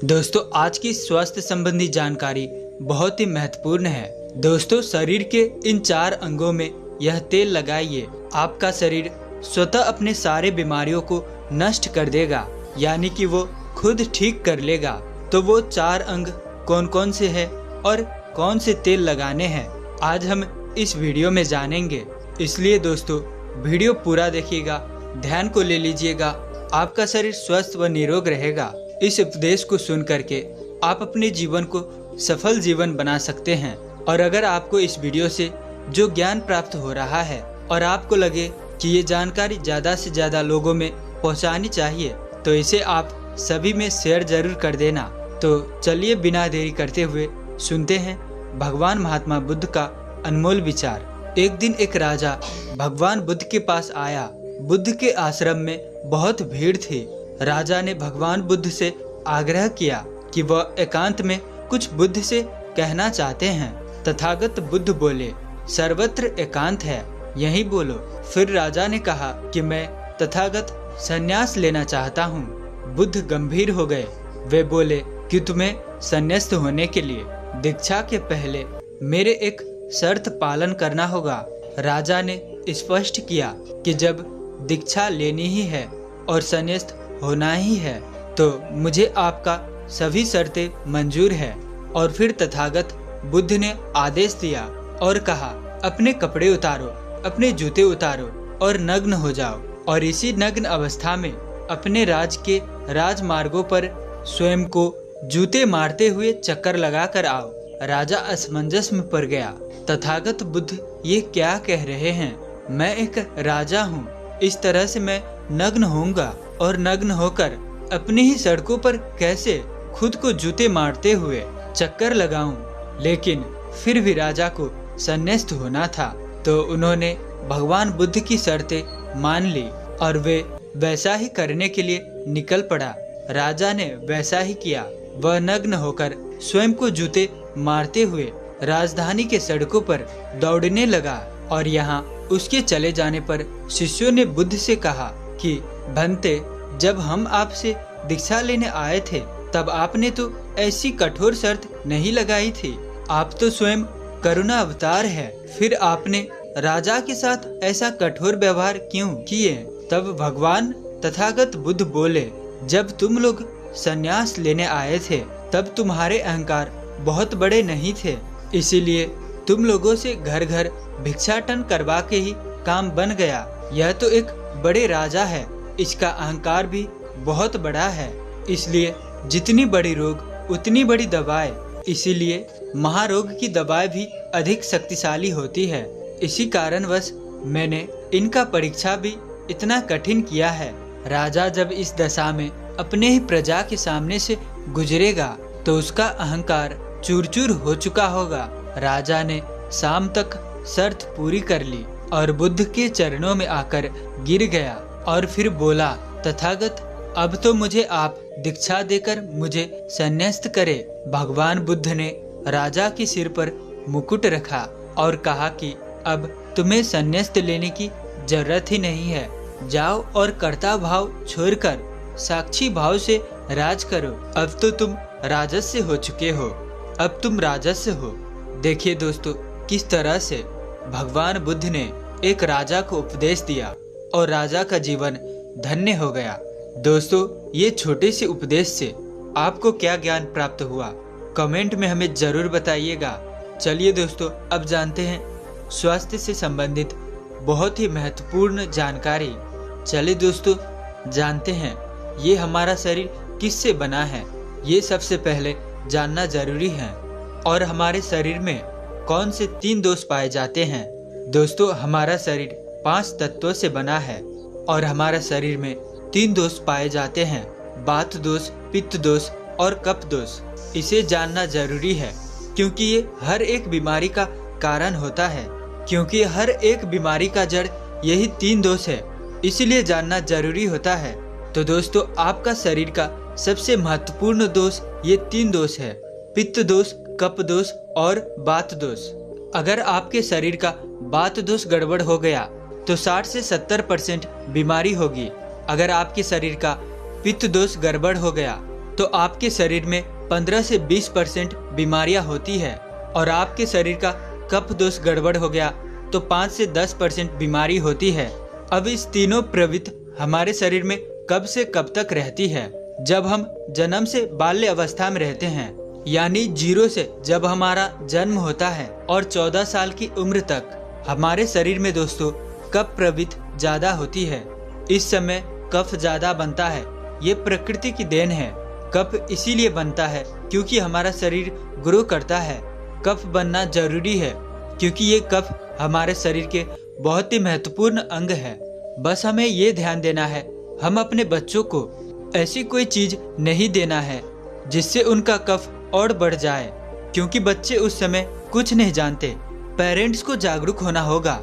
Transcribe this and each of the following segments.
दोस्तों आज की स्वास्थ्य संबंधी जानकारी बहुत ही महत्वपूर्ण है। दोस्तों शरीर के इन 4 अंगों में यह तेल लगाइए, आपका शरीर स्वतः अपने सारे बीमारियों को नष्ट कर देगा, यानी कि वो खुद ठीक कर लेगा। तो वो 4 अंग कौन कौन से हैं और कौन से तेल लगाने हैं, आज हम इस वीडियो में जानेंगे। इसलिए दोस्तों वीडियो पूरा देखिएगा, ध्यान को ले लीजिएगा, आपका शरीर स्वस्थ व निरोग रहेगा। इस उपदेश को सुन करके आप अपने जीवन को सफल जीवन बना सकते हैं। और अगर आपको इस वीडियो से जो ज्ञान प्राप्त हो रहा है और आपको लगे कि ये जानकारी ज़्यादा से ज़्यादा लोगों में पहुंचानी चाहिए, तो इसे आप सभी में शेयर जरूर कर देना। तो चलिए बिना देरी करते हुए सुनते हैं भगवान महात्मा बुद्ध का अनमोल विचार। एक दिन एक राजा भगवान बुद्ध के पास आया। बुद्ध के आश्रम में बहुत भीड़ थी। राजा ने भगवान बुद्ध से आग्रह किया कि वह एकांत में कुछ बुद्ध से कहना चाहते हैं। तथागत बुद्ध बोले, सर्वत्र एकांत है, यही बोलो। फिर राजा ने कहा कि मैं तथागत संन्यास लेना चाहता हूँ। बुद्ध गंभीर हो गए। वे बोले कि तुम्हें संन्यास्त होने के लिए दीक्षा के पहले मेरे एक शर्त पालन करना होगा। राजा ने स्पष्ट किया कि जब दीक्षा लेनी ही है और संन्यास्त होना ही है तो मुझे आपका सभी शर्तें मंजूर है। और फिर तथागत बुद्ध ने आदेश दिया और कहा, अपने कपड़े उतारो, अपने जूते उतारो और नग्न हो जाओ, और इसी नग्न अवस्था में अपने राज के राजमार्गों पर स्वयं को जूते मारते हुए चक्कर लगा कर आओ। राजा असमंजस में पड़ गया। तथागत बुद्ध ये क्या कह रहे हैं? मैं एक राजा हूँ, इस तरह से मैं नग्न होऊंगा और नग्न होकर अपनी ही सड़कों पर कैसे खुद को जूते मारते हुए चक्कर लगाऊं? लेकिन फिर भी राजा को संन्यास्त होना था, तो उन्होंने भगवान बुद्ध की शर्तें मान ली और वे वैसा ही करने के लिए निकल पड़ा। राजा ने वैसा ही किया। वह नग्न होकर स्वयं को जूते मारते हुए राजधानी के सड़कों पर दौड़ने लगा। और यहाँ उसके चले जाने पर शिष्यों ने बुद्ध से कहा कि भंते, जब हम आपसे दीक्षा लेने आए थे तब आपने तो ऐसी कठोर शर्त नहीं लगाई थी। आप तो स्वयं करुणा अवतार है, फिर आपने राजा के साथ ऐसा कठोर व्यवहार क्यों किए? तब भगवान तथागत बुद्ध बोले, जब तुम लोग संन्यास लेने आए थे तब तुम्हारे अहंकार बहुत बड़े नहीं थे, इसीलिए तुम लोगों से घर घर भिक्षाटन करवा के ही काम बन गया। यह तो एक बड़े राजा है, इसका अहंकार भी बहुत बड़ा है, इसलिए जितनी बड़ी रोग उतनी बड़ी दवाएं, इसीलिए महारोग की दवाएं भी अधिक शक्तिशाली होती है। इसी कारणवश मैंने इनका परीक्षा भी इतना कठिन किया है। राजा जब इस दशा में अपने ही प्रजा के सामने से गुजरेगा तो उसका अहंकार चूर चूर हो चुका होगा। राजा ने शाम तक शर्त पूरी कर ली और बुद्ध के चरणों में आकर गिर गया और फिर बोला, तथागत अब तो मुझे आप दीक्षा देकर मुझे संन्यास्त करे। भगवान बुद्ध ने राजा के सिर पर मुकुट रखा और कहा कि अब तुम्हें संन्यास्त लेने की जरूरत ही नहीं है, जाओ और कर्ता भाव छोड़कर साक्षी भाव से राज करो। अब तो तुम राजस्य हो चुके हो, अब तुम राजस्य हो। देखिए दोस्तों किस तरह से भगवान बुद्ध ने एक राजा को उपदेश दिया और राजा का जीवन धन्य हो गया। दोस्तों ये छोटे से उपदेश से आपको क्या ज्ञान प्राप्त हुआ, कमेंट में हमें जरूर बताइएगा। चलिए दोस्तों अब जानते हैं स्वास्थ्य से संबंधित बहुत ही महत्वपूर्ण जानकारी। चलिए दोस्तों जानते हैं ये हमारा शरीर किससे बना है, ये सबसे पहले जानना जरूरी है। और हमारे शरीर में कौन से 3 दोष पाए जाते हैं? दोस्तों हमारा शरीर 5 तत्वों से बना है और हमारा शरीर में 3 दोष पाए जाते हैं, वात दोष, पित्त दोष और कफ दोष। इसे जानना जरूरी है क्योंकि ये हर एक बीमारी का कारण होता है, क्योंकि हर एक बीमारी का जड़ यही 3 दोष है, इसलिए जानना जरूरी होता है। तो दोस्तों आपका शरीर का सबसे महत्वपूर्ण दोष ये 3 दोष है, पित्त दोष, कफ दोष और वात दोष। अगर आपके शरीर का वात दोष गड़बड़ हो गया तो 60 से 70% बीमारी होगी। अगर आपके शरीर का पित्त दोष गड़बड़ हो गया तो आपके शरीर में 15 से 20% बीमारियां होती है। और आपके शरीर का कफ दोष गड़बड़ हो गया तो 5 से 10% बीमारी होती है। अब इस तीनों प्रवृत्ति हमारे शरीर में कब से कब तक रहती है? जब हम जन्म से बाल्य अवस्था में रहते हैं, यानी 0 से जब हमारा जन्म होता है और 14 साल की उम्र तक हमारे शरीर में दोस्तों कफ प्रवृत्ति ज्यादा होती है। इस समय कफ ज्यादा बनता है, ये प्रकृति की देन है। कफ इसीलिए बनता है क्योंकि हमारा शरीर ग्रो करता है। कफ बनना जरूरी है क्योंकि ये कफ हमारे शरीर के बहुत ही महत्वपूर्ण अंग है। बस हमें ये ध्यान देना है, हम अपने बच्चों को ऐसी कोई चीज नहीं देना है जिससे उनका कफ और बढ़ जाए, क्योंकि बच्चे उस समय कुछ नहीं जानते। पेरेंट्स को जागरूक होना होगा।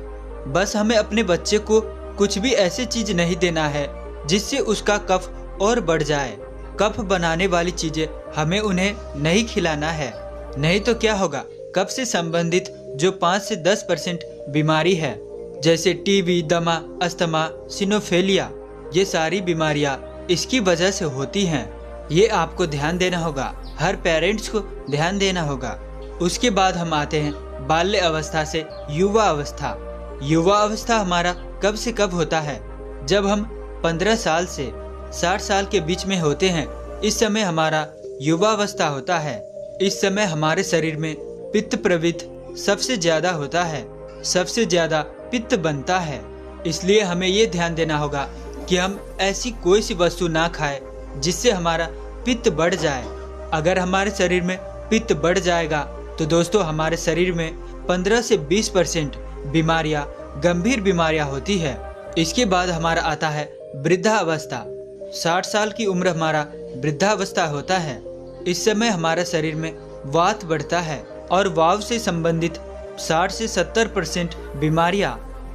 बस हमें अपने बच्चे को कुछ भी ऐसी चीज नहीं देना है जिससे उसका कफ और बढ़ जाए। कफ बनाने वाली चीजें हमें उन्हें नहीं खिलाना है, नहीं तो क्या होगा, कफ से संबंधित जो 5 से 10% बीमारी है, जैसे टीबी, दमा, अस्थमा, सिनोफेलिया, ये सारी बीमारियां इसकी वजह से होती हैं। ये आपको ध्यान देना होगा, हर पेरेंट्स को ध्यान देना होगा। उसके बाद हम आते हैं बाल्य अवस्था से युवा अवस्था। युवा अवस्था हमारा कब से कब होता है? जब हम 15 साल से 60 साल के बीच में होते हैं। इस समय हमारा युवा अवस्था होता है। इस समय हमारे शरीर में पित्त प्रवृत्ति सबसे ज्यादा होता है, सबसे ज्यादा पित्त बनता है। इसलिए हमें ये ध्यान देना होगा कि हम ऐसी कोई सी वस्तु ना खाएं जिससे हमारा पित्त बढ़ जाए। अगर हमारे शरीर में पित्त बढ़ जाएगा तो दोस्तों हमारे शरीर में 15 से 20% बीमारियां, गंभीर बीमारियां होती है। इसके बाद हमारा आता है वृद्धावस्था। 60 साल की उम्र हमारा वृद्धावस्था होता है। इस समय हमारे शरीर में वात बढ़ता है और वाव से संबंधित 60 से 70% बीमारियां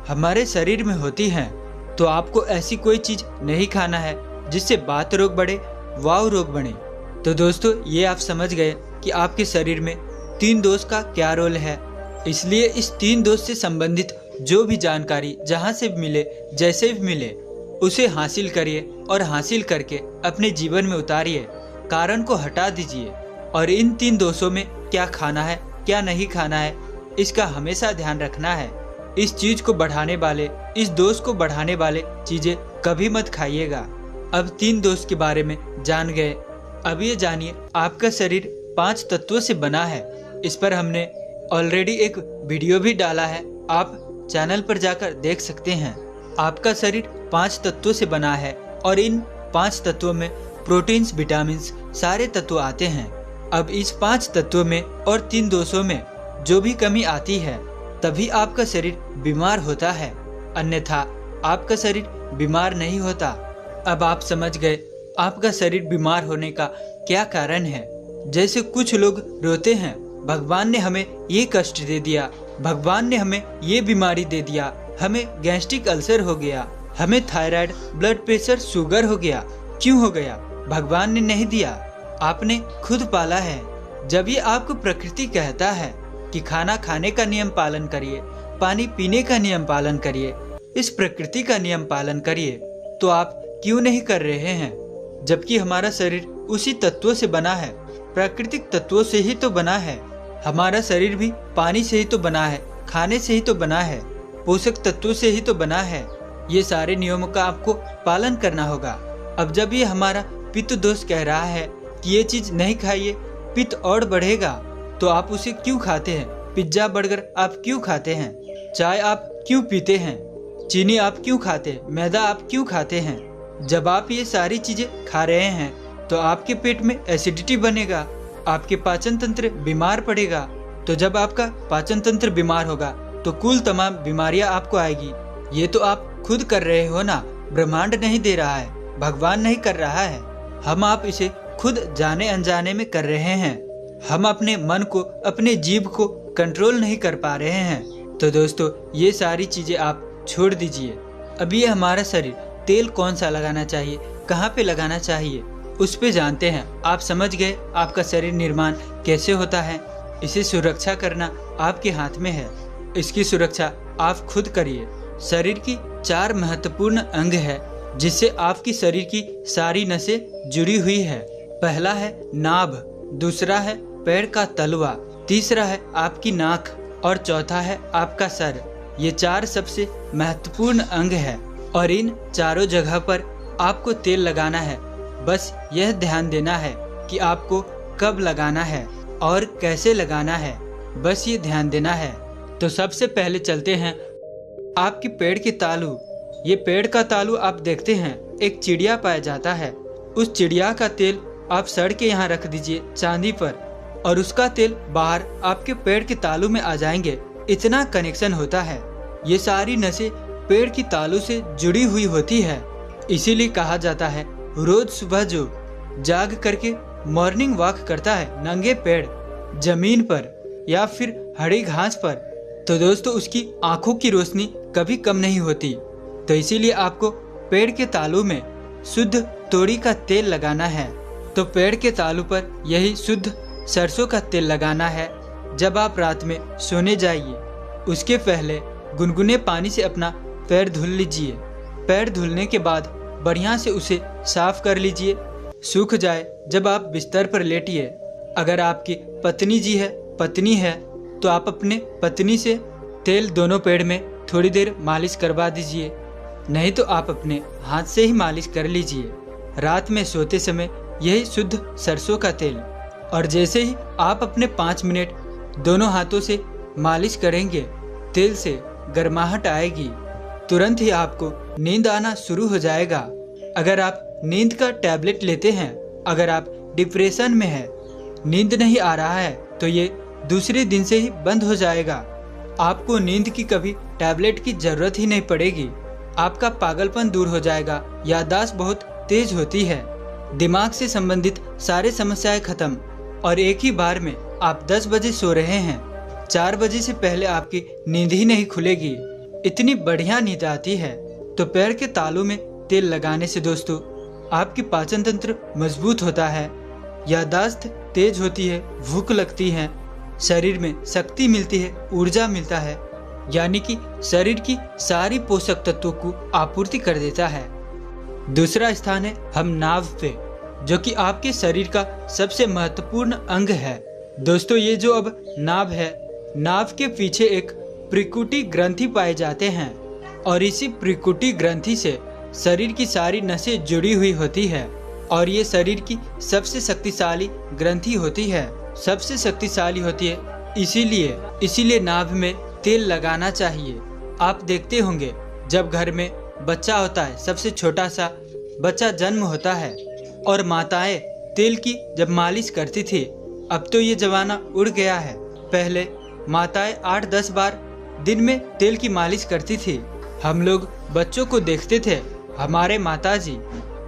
हमारे शरीर में होती हैं। तो आपको ऐसी कोई चीज नहीं खाना है जिससे वात रोग बढ़े, वाव रोग बढ़े। तो दोस्तों ये आप समझ गए कि आपके शरीर में 3 दोष का क्या रोल है। इसलिए इस 3 दोष से संबंधित जो भी जानकारी जहाँ से भी मिले, जैसे भी मिले, उसे हासिल करिए और हासिल करके अपने जीवन में उतारिए। कारण को हटा दीजिए और इन 3 दोषों में क्या खाना है, क्या नहीं खाना है, इसका हमेशा ध्यान रखना है। इस चीज को बढ़ाने वाले, इस दोष को बढ़ाने वाले चीजें कभी मत खाइएगा। अब 3 दोष के बारे में जान गए। अब ये जानिए आपका शरीर 5 तत्वों से बना है। इस पर हमने ऑलरेडी एक वीडियो भी डाला है, आप चैनल पर जाकर देख सकते हैं। आपका शरीर 5 तत्वों से बना है और इन 5 तत्वों में प्रोटीन्स, विटामिन्स, सारे तत्व आते हैं। अब इस 5 तत्वों में और 3 दोषों में जो भी कमी आती है तभी आपका शरीर बीमार होता है, अन्यथा आपका शरीर बीमार नहीं होता। अब आप समझ गए आपका शरीर बीमार होने का क्या कारण है। जैसे कुछ लोग रोते हैं, भगवान ने हमें ये कष्ट दे दिया, भगवान ने हमें ये बीमारी दे दिया, हमें गैस्ट्रिक अल्सर हो गया, हमें थायराइड, ब्लड प्रेशर, शुगर हो गया। क्यों हो गया? भगवान ने नहीं दिया, आपने खुद पाला है। जब ये आपको प्रकृति कहता है कि खाना खाने का नियम पालन करिए, पानी पीने का नियम पालन करिए, इस प्रकृति का नियम पालन करिए, तो आप क्यों नहीं कर रहे हैं? जबकि हमारा शरीर उसी तत्वों से बना है, प्राकृतिक तत्वों से ही तो बना है। हमारा शरीर भी पानी से ही तो बना है, खाने से ही तो बना है, पोषक तत्वों से ही तो बना है। ये सारे नियमों का आपको पालन करना होगा। अब जब ये हमारा पित्त दोष कह रहा है कि ये चीज नहीं खाइए, पित्त और बढ़ेगा, तो आप उसे क्यों खाते हैं? पिज्जा, बर्गर आप क्यों खाते हैं? चाय आप क्यों पीते हैं? चीनी आप क्यों खाते हैं? मैदा आप क्यों खाते हैं? जब आप ये सारी चीजें खा रहे हैं तो आपके पेट में एसिडिटी बनेगा, आपके पाचन तंत्र बीमार पड़ेगा। तो जब आपका पाचन तंत्र बीमार होगा तो कुल तमाम बीमारियां आपको आएगी। ये तो आप खुद कर रहे हो ना, ब्रह्मांड नहीं दे रहा है, भगवान नहीं कर रहा है। हम आप इसे खुद जाने अनजाने में कर रहे हैं। हम अपने मन को, अपने जीभ को कंट्रोल नहीं कर पा रहे हैं। तो दोस्तों ये सारी चीजें आप छोड़ दीजिए। अब ये हमारा शरीर तेल कौन सा लगाना चाहिए, कहाँ पे लगाना चाहिए, उस पे जानते हैं। आप समझ गए आपका शरीर निर्माण कैसे होता है। इसे सुरक्षा करना आपके हाथ में है, इसकी सुरक्षा आप खुद करिए। शरीर की 4 महत्वपूर्ण अंग है जिससे आपकी शरीर की सारी नसें जुड़ी हुई है। पहला है नाभ, दूसरा है पैर का तलवा, तीसरा है आपकी नाक और चौथा है आपका सर। ये 4 सबसे महत्वपूर्ण अंग है और इन चारों जगह पर आपको तेल लगाना है। बस यह ध्यान देना है कि आपको कब लगाना है और कैसे लगाना है, बस ये ध्यान देना है। तो सबसे पहले चलते हैं आपकी पेड़ के तालू। ये पेड़ का तालू आप देखते हैं एक चिड़िया पाया जाता है। उस चिड़िया का तेल आप सड़ के यहाँ रख दीजिए चांदी पर और उसका तेल बाहर आपके पेड़ के तालू में आ जाएंगे। इतना कनेक्शन होता है। ये सारी नसें पेड़ की तालू से जुड़ी हुई होती है। इसीलिए कहा जाता है रोज सुबह जो जाग करके मॉर्निंग वॉक करता है नंगे पेड़ जमीन पर या फिर हरी घास पर, तो दोस्तों उसकी आंखों की रोशनी कभी कम नहीं होती। तो इसीलिए आपको पेड़ के तालू में शुद्ध तोड़ी का तेल लगाना है। तो पेड़ के तालू पर यही शुद्ध सरसों का तेल लगाना है। जब आप रात में सोने जाइए उसके पहले गुनगुने पानी से अपना पैर धुल लीजिए। पैर धुलने के बाद बढ़िया से उसे साफ कर लीजिए, सूख जाए जब आप बिस्तर पर लेटिए। अगर आपकी पत्नी है तो आप अपने पत्नी से तेल दोनों पैर में थोड़ी देर मालिश करवा दीजिए, नहीं तो आप अपने हाथ से ही मालिश कर लीजिए। रात में सोते समय यही शुद्ध सरसों का तेल, और जैसे ही आप अपने 5 मिनट दोनों हाथों से मालिश करेंगे तेल से गर्माहट आएगी, तुरंत ही आपको नींद आना शुरू हो जाएगा। अगर आप नींद का टैबलेट लेते हैं, अगर आप डिप्रेशन में हैं, नींद नहीं आ रहा है, तो ये दूसरे दिन से ही बंद हो जाएगा। आपको नींद की कभी टैबलेट की जरूरत ही नहीं पड़ेगी। आपका पागलपन दूर हो जाएगा। याददाश्त बहुत तेज होती है, दिमाग से संबंधित सारे समस्याएं खत्म। और एक ही बार में आप 10 बजे सो रहे हैं, 4 बजे से पहले आपकी नींद ही नहीं खुलेगी। इतनी बढ़िया नींद आती है। तो पैर के तालू में तेल लगाने से दोस्तों आपकी पाचन तंत्र मजबूत होता है, याददाश्त तेज होती है, भूख लगती है, शरीर में शक्ति मिलती है, ऊर्जा मिलता है, यानी कि शरीर की सारी पोषक तत्वों को आपूर्ति कर देता है। दूसरा स्थान है हम नाभ पे, जो कि आपके शरीर का सबसे महत्वपूर्ण अंग है। दोस्तों ये जो अब नाभ है, नाभ के पीछे एक प्रकृति ग्रंथि पाए जाते हैं और इसी प्रकृति ग्रंथि से शरीर की सारी नसें जुड़ी हुई होती है और ये शरीर की सबसे शक्तिशाली ग्रंथि होती है, सबसे शक्तिशाली होती है। इसीलिए नाभ में तेल लगाना चाहिए। आप देखते होंगे जब घर में बच्चा होता है, सबसे छोटा सा बच्चा जन्म होता है और माताएं तेल की जब मालिश करती थी, अब तो ये जमाना उड़ गया है। पहले माताएं 8-10 बार दिन में तेल की मालिश करती थी। हम लोग बच्चों को देखते थे, हमारे माताजी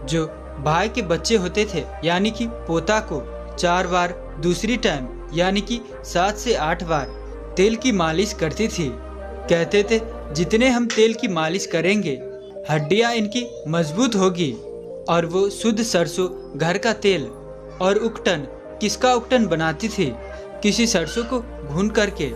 जो भाई के बच्चे होते थे यानी कि पोता को 4 बार, दूसरी टाइम यानी कि 7 से 8 बार तेल की मालिश करती थी। कहते थे जितने हम तेल की मालिश करेंगे हड्डियां इनकी मजबूत होगी। और वो शुद्ध सरसों घर का तेल और उकटन, किसका उकटन बनाती थी? किसी सरसों को भून करके,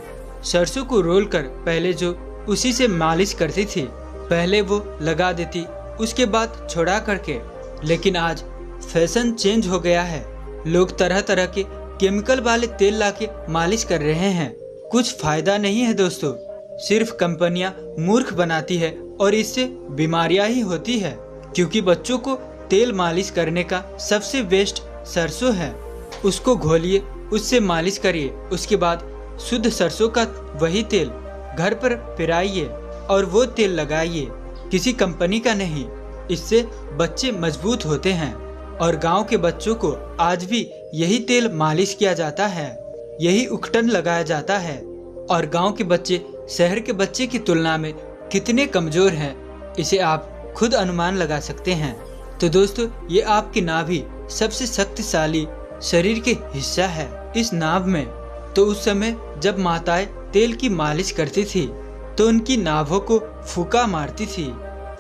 सरसों को रोल कर पहले जो उसी से मालिश करती थी, पहले वो लगा देती, उसके बाद छोड़ा करके। लेकिन आज फैशन चेंज हो गया है, लोग तरह तरह के केमिकल वाले तेल लाके मालिश कर रहे हैं। कुछ फायदा नहीं है दोस्तों, सिर्फ कंपनियां मूर्ख बनाती है और इससे बीमारियां ही होती है। क्योंकि बच्चों को तेल मालिश करने का सबसे बेस्ट सरसों है, उसको घोलिए, उससे मालिश करिए, उसके बाद शुद्ध सरसों का वही तेल घर पर पिराइए और वो तेल लगाइए, किसी कंपनी का नहीं। इससे बच्चे मजबूत होते हैं और गांव के बच्चों को आज भी यही तेल मालिश किया जाता है, यही उकटन लगाया जाता है। और गांव के बच्चे शहर के बच्चे की तुलना में कितने कमजोर हैं, इसे आप खुद अनुमान लगा सकते हैं। तो दोस्तों ये आपकी नाभि सबसे शक्तिशाली शरीर के हिस्सा है। इस नाभ में तो उस समय जब माताएं तेल की मालिश करती थी तो उनकी नाभों को फूका मारती थी।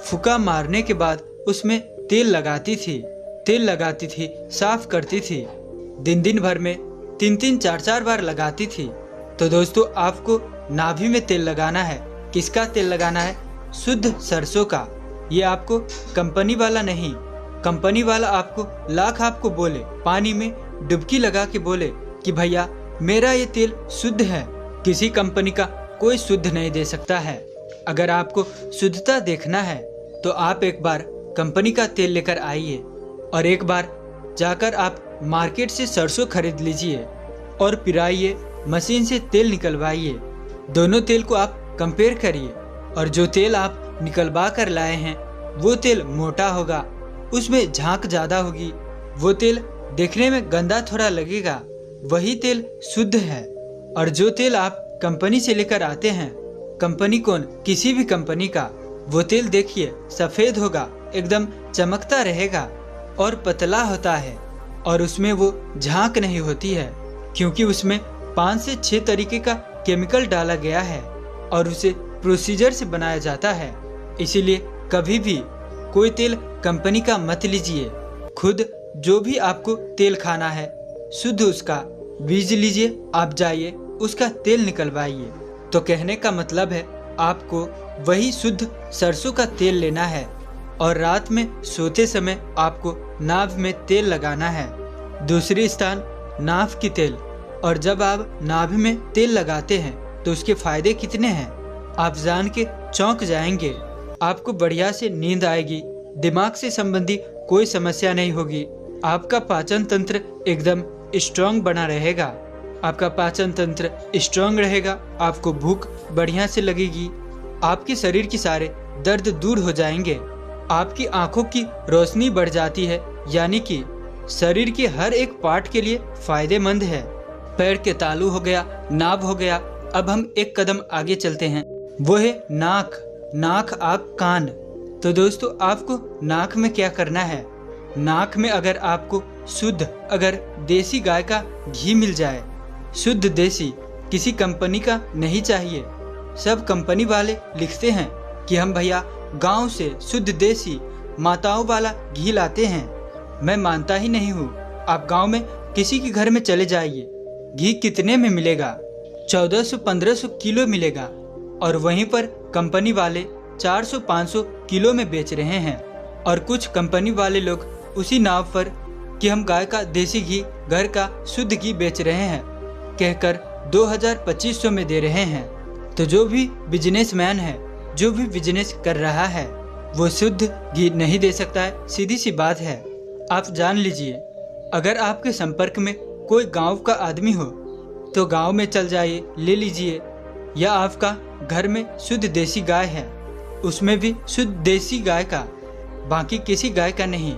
फूका मारने के बाद उसमें तेल लगाती थी, साफ करती थी, दिन भर में 3-3, 4-4 बार लगाती थी। तो दोस्तों आपको नाभि में तेल लगाना है। किसका तेल लगाना है? शुद्ध सरसों का। ये आपको कंपनी वाला नहीं, कंपनी वाला आपको लाख आपको बोले, पानी में डुबकी लगा के बोले कि भैया मेरा ये तेल शुद्ध है, किसी कंपनी का कोई शुद्ध नहीं दे सकता है। अगर आपको शुद्धता देखना है तो आप एक बार कंपनी का तेल लेकर आइए और एक बार जाकर आप मार्केट से सरसों खरीद लीजिए और पिराइए, मशीन से तेल निकलवाइए। दोनों तेल को आप कंपेयर करिए और जो तेल आप निकलवा कर लाए हैं वो तेल मोटा होगा, उसमें झाग ज़्यादा होगी, वो तेल देखने में गंदा थोड़ा लगेगा, वही तेल शुद्ध है। और जो तेल आप कंपनी से लेकर आते हैं, कंपनी कौन, किसी भी कंपनी का, वो तेल देखिए सफ़ेद होगा, एकदम चमकता रहेगा और पतला होता है और उसमें वो झाग नहीं होती है, क्योंकि उसमें 5 से 6 तरीके का केमिकल डाला गया है और उसे प्रोसीजर से बनाया जाता है। इसीलिए कभी भी कोई तेल कंपनी का मत लीजिए। खुद जो भी आपको तेल खाना है शुद्ध उसका बीज लीजिए, आप जाइए उसका तेल निकलवाइए। तो कहने का मतलब है आपको वही शुद्ध सरसों का तेल लेना है और रात में सोते समय आपको नाभ में तेल लगाना है। दूसरी स्थान नाभ की तेल। और जब आप नाभ में तेल लगाते हैं तो उसके फायदे कितने हैं आप जान के चौंक जाएंगे। आपको बढ़िया से नींद आएगी, दिमाग से संबंधी कोई समस्या नहीं होगी, आपका पाचन तंत्र एकदम स्ट्रांग बना रहेगा। आपका पाचन तंत्र स्ट्रांग रहेगा, आपको भूख बढ़िया से लगेगी, आपके शरीर के सारे दर्द दूर हो जाएंगे, आपकी आंखों की रोशनी बढ़ जाती है, यानी कि शरीर के हर एक पार्ट के लिए फायदेमंद है। पैर के तालू हो गया, नाभ हो गया। अब हम एक कदम आगे चलते हैं, वो है नाक। नाक, आँख, कान। तो दोस्तों आपको नाक में क्या करना है, नाक में अगर आपको शुद्ध अगर देसी गाय का घी मिल जाए, शुद्ध देसी, किसी कंपनी का नहीं चाहिए। सब कंपनी वाले लिखते हैं कि हम भैया गांव से शुद्ध देसी माताओं वाला घी लाते हैं। मैं मानता ही नहीं हूँ। आप गांव में किसी के घर में चले जाइए, घी कितने में मिलेगा, 1400-1500 किलो मिलेगा और वहीं पर कंपनी वाले 400-500 किलो में बेच रहे हैं। और कुछ कंपनी वाले लोग उसी नाव पर कि हम गाय का देसी घी, घर का शुद्ध घी बेच रहे हैं कहकर 2000-2500 में दे रहे हैं। तो जो भी बिजनेसमैन है, जो भी बिजनेस कर रहा है, वो शुद्ध घी नहीं दे सकता है, सीधी सी बात है। आप जान लीजिए, अगर आपके संपर्क में कोई गांव का आदमी हो तो गांव में चल जाइए, ले लीजिए। या आपका घर में शुद्ध देसी गाय है, उसमें भी शुद्ध देसी गाय का, बाकी किसी गाय का नहीं।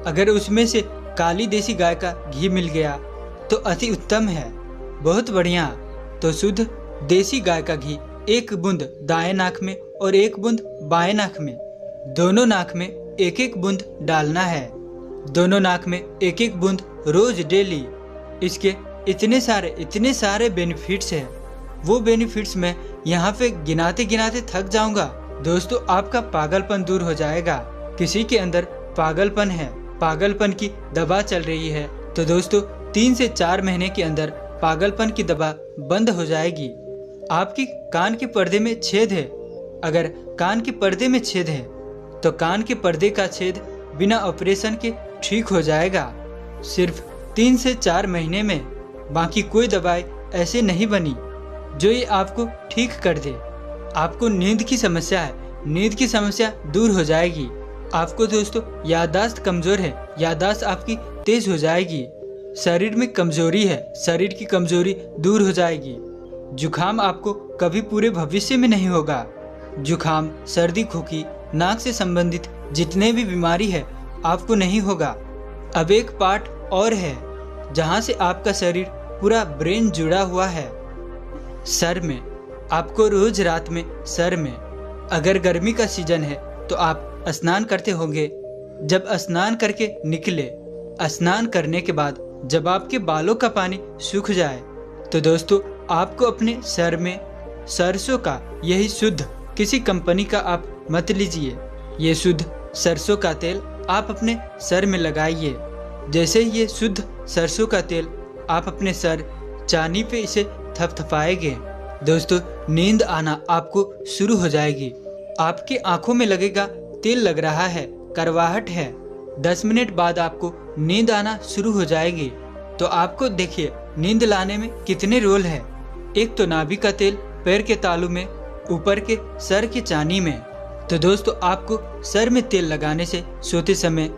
अगर उसमें से काली देसी गाय का घी मिल गया तो अति उत्तम है, बहुत बढ़िया। तो शुद्ध देसी गाय का घी 1 बूंद दाएं नाक में और 1 बूंद बाएं नाक में, दोनों नाक में 1-1 बूंद डालना है। दोनों नाक में 1-1 बूंद रोज डेली। इसके इतने सारे बेनिफिट्स हैं, वो बेनिफिट्स मैं यहाँ पे गिनाते गिनाते थक जाऊंगा। दोस्तों आपका पागलपन दूर हो जाएगा। किसी के अंदर पागलपन है, पागलपन की दवा चल रही है, तो दोस्तों 3 से 4 महीने के अंदर पागलपन की दवा बंद हो जाएगी। आपकी कान के पर्दे में छेद है, अगर कान के पर्दे में छेद है तो कान के पर्दे का छेद बिना ऑपरेशन के ठीक हो जाएगा, सिर्फ 3 से 4 महीने में। बाकी कोई दवाई ऐसे नहीं बनी जो ये आपको ठीक कर दे। आपको नींद की समस्या है, नींद की समस्या दूर हो जाएगी। आपको दोस्तों याददाश्त कमजोर है, याददाश्त आपकी तेज हो जाएगी। शरीर में कमजोरी है, शरीर की कमजोरी दूर हो जाएगी। जुखाम आपको कभी पूरे भविष्य में नहीं होगा। जुखाम, सर्दी, खोखी, नाक से संबंधित जितने भी बीमारी है आपको नहीं होगा। अब एक पार्ट और है जहाँ से आपका शरीर पूरा ब्रेन जुड़ा हुआ है, सर में। आपको रोज रात में सर में, अगर गर्मी का सीजन है तो आप स्नान करते होंगे। जब स्नान करके निकले, स्नान करने के बाद जब आपके बालों का पानी सूख जाए तो दोस्तों आपको अपने सर में सरसों का, यही शुद्ध, किसी कंपनी का आप मत लीजिए, ये शुद्ध सरसों का तेल आप अपने सर में लगाइए। जैसे ये शुद्ध सरसों का तेल आप अपने सर, चानी पे इसे थपथपाएंगे, दोस्तों नींद आना आपको शुरू हो जाएगी। आपकी आंखों में लगेगा तेल लग रहा है, करवाहट है, 10 मिनट बाद आपको नींद आना शुरू हो जाएगी। तो आपको देखिए नींद लाने में कितने रोल है। एक तो नाभि का तेल पैर के तालू में, ऊपर के सर की चानी में। तो दोस्तों आपको सर में तेल लगाने से सोते समय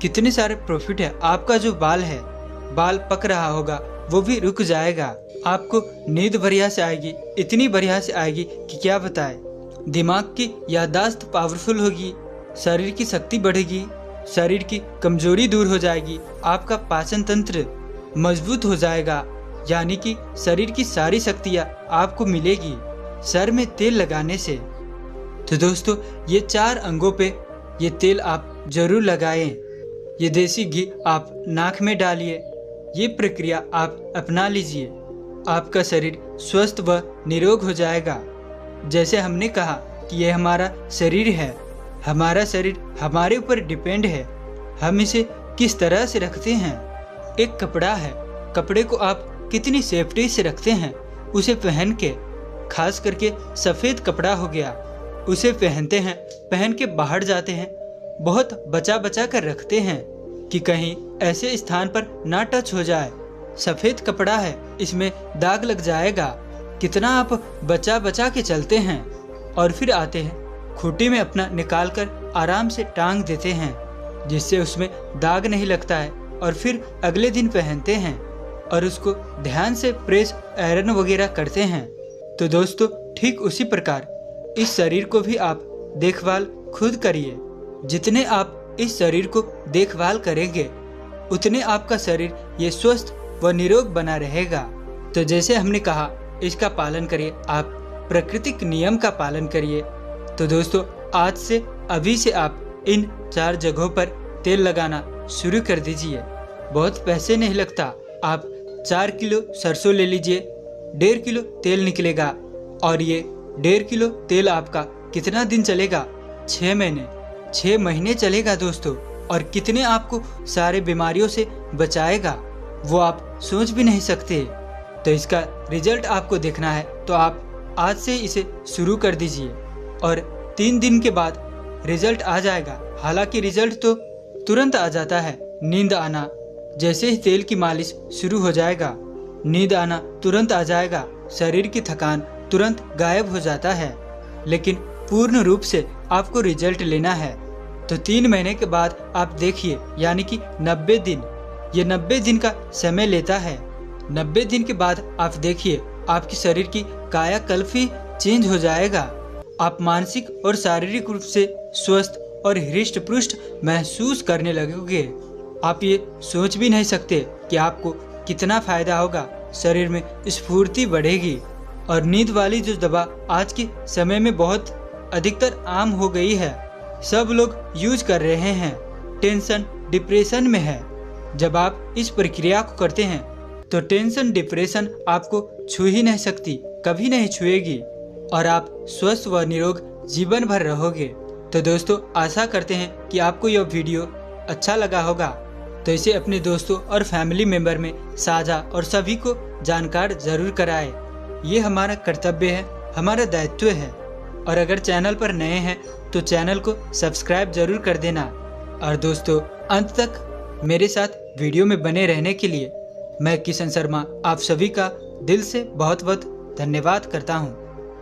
कितने सारे प्रॉफिट है। आपका जो बाल पक रहा होगा वो भी रुक जाएगा। आपको नींद बढ़िया से आएगी, इतनी बढ़िया से आएगी कि क्या बताए। दिमाग की याददाश्त पावरफुल होगी, शरीर की शक्ति बढ़ेगी, शरीर की कमजोरी दूर हो जाएगी, आपका पाचन तंत्र मजबूत हो जाएगा, यानी कि शरीर की सारी शक्तियाँ आपको मिलेगी सर में तेल लगाने से। तो दोस्तों ये 4 अंगों पे ये तेल आप जरूर लगाएं। ये देसी घी आप नाक में डालिए, ये प्रक्रिया आप अपना लीजिए, आपका शरीर स्वस्थ व निरोग हो जाएगा। जैसे हमने कहा कि ये हमारा शरीर है, हमारा शरीर हमारे ऊपर डिपेंड है, हम इसे किस तरह से रखते हैं। एक कपड़ा है, कपड़े को आप कितनी सेफ्टी से रखते हैं, उसे पहन के, खास करके सफ़ेद कपड़ा हो गया, उसे पहनते हैं, पहन के बाहर जाते हैं, बहुत बचा बचा कर रखते हैं कि कहीं ऐसे स्थान पर ना टच हो जाए। सफ़ेद कपड़ा है, इसमें दाग लग जाएगा, कितना आप बचा बचा के चलते हैं। और फिर आते हैं खूंटी में अपना निकाल कर आराम से टांग देते हैं, जिससे उसमें दाग नहीं लगता है। और फिर अगले दिन पहनते हैं और उसको ध्यान से प्रेस आयरन वगैरह करते हैं। तो दोस्तों ठीक उसी प्रकार इस शरीर को भी आप देखभाल खुद करिए। जितने आप इस शरीर को देखभाल करेंगे उतने आपका शरीर ये स्वस्थ व निरोग बना रहेगा। तो जैसे हमने कहा इसका पालन करिए, आप प्राकृतिक नियम का पालन करिए। तो दोस्तों आज से अभी से आप इन 4 जगहों पर तेल लगाना शुरू कर दीजिए। बहुत पैसे नहीं लगता, आप 4 किलो सरसों ले लीजिए, 1.5 किलो तेल निकलेगा। और ये 1.5 किलो तेल आपका कितना दिन चलेगा? 6 महीने। 6 महीने चलेगा दोस्तों, और कितने आपको सारे बीमारियों से बचाएगा वो आप सोच भी नहीं सकते। तो इसका रिजल्ट आपको देखना है तो आप आज से इसे शुरू कर दीजिए और 3 दिन के बाद रिजल्ट आ जाएगा। हालांकि रिजल्ट तो तुरंत आ जाता है। नींद आना, जैसे ही तेल की मालिश शुरू हो जाएगा नींद आना तुरंत आ जाएगा, शरीर की थकान तुरंत गायब हो जाता है। लेकिन पूर्ण रूप से आपको रिजल्ट लेना है तो 3 महीने के बाद आप देखिए, यानी कि 90 दिन, ये 90 दिन का समय लेता है। 90 दिन के बाद आप देखिए आपकी शरीर की कायाकल्प ही चेंज हो जाएगा। आप मानसिक और शारीरिक रूप से स्वस्थ और हृष्ट पुष्ट महसूस करने लगोगे। आप ये सोच भी नहीं सकते कि आपको कितना फायदा होगा। शरीर में स्फूर्ति बढ़ेगी। और नींद वाली जो दवा आज के समय में बहुत अधिकतर आम हो गई है, सब लोग यूज कर रहे हैं, टेंशन डिप्रेशन में है। जब आप इस प्रक्रिया को करते हैं तो टेंशन डिप्रेशन आपको छू ही नहीं सकती, कभी नहीं छुएगी, और आप स्वस्थ व निरोग जीवन भर रहोगे। तो दोस्तों आशा करते हैं कि आपको यह वीडियो अच्छा लगा होगा, तो इसे अपने दोस्तों और फैमिली मेंबर में साझा और सभी को जानकार जरूर कराएं। ये हमारा कर्तव्य है, हमारा दायित्व है। और अगर चैनल पर नए हैं तो चैनल को सब्सक्राइब जरूर कर देना। और दोस्तों अंत तक मेरे साथ वीडियो में बने रहने के लिए मैं किशन शर्मा आप सभी का दिल से बहुत बहुत धन्यवाद करता हूँ।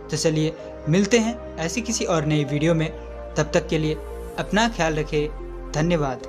तो चलिए मिलते हैं ऐसी किसी और नई वीडियो में, तब तक के लिए अपना ख्याल रखें। धन्यवाद।